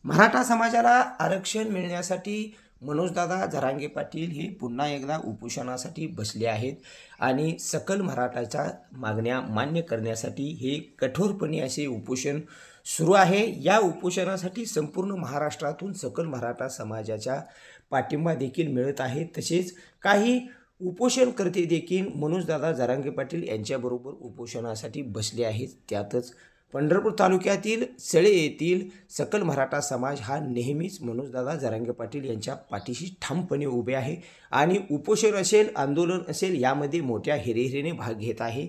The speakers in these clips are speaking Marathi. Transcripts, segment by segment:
मराठा समाजाला आरक्षण मिळण्यासाठी मनोजदादा जरांगे पाटील हे पुन्हा एकदा उपोषणासाठी बसले आहेत आणि सकल मराठाच्या मागण्या मान्य करण्यासाठी हे कठोरपणे असे उपोषण सुरू आहे। या उपोषणासाठी संपूर्ण महाराष्ट्रातून सकल मराठा समाजाचा पाठिंबा देखील मिळत आहे। तसेच काही उपोषणकर्ते देखील मनोजदादा जरांगे पाटील यांच्याबरोबर उपोषणासाठी बसले आहेत। त्यातच पंढरपूर तालुक्यातील सेळे येथील सकल मराठा समाज हा नेहमीच मनोजदादा जरांगे पाटील यांच्या पाठीशी ठामपणे उभे आहे आणि उपोषण असेल, आंदोलन असेल, यामध्ये मोठ्या हिरिरीने भाग घेत आहे।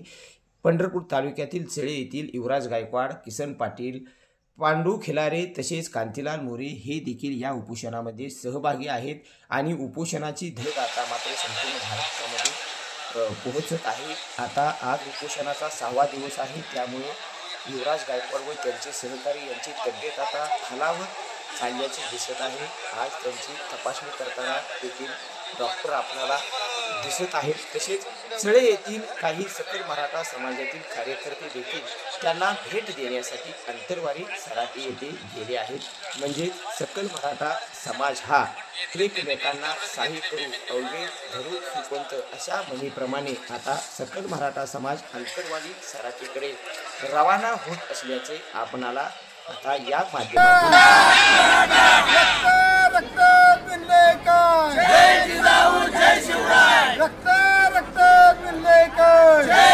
पंढरपूर तालुक्यातील सेळे येथील युवराज गायकवाड, किसन पाटील, पांडू खिलारे तसेच कांतीलाल मोरे हे देखील या उपोषणामध्ये सहभागी आहेत आणि उपोषणाची धग आता मात्र संपूर्ण महाराष्ट्रामध्ये पोहोचत आहे। आता आज उपोषणाचा 6वा दिवस आहे, त्यामुळे युवराज गायकवाड व त्यांचे सहकारी यांची तब्येत आता खालावत चालल्याचे दिसत आहे। आज त्यांची तपासणी करताना देखील डॉक्टर आपल्याला दिसत आहेत। तसेच सेळे येथील काही सकल मराठा समाजातील कार्यकर्ते देखील त्यांना भेट देण्यासाठी अंतरवाली सराटी येथे गेले आहेत। म्हणजे सकल मराठा समाज हा एकमेकांना साही करू अवघे धरू सुपंत अशा म्हणीप्रमाणे आता सकल मराठा समाज अंतरवाली सराटीकडे रवाना होत असल्याचे आपणाला आता या माध्यमातून जय जिजाऊ जय शिवराय, रक्त रक्त पिल्लेकर.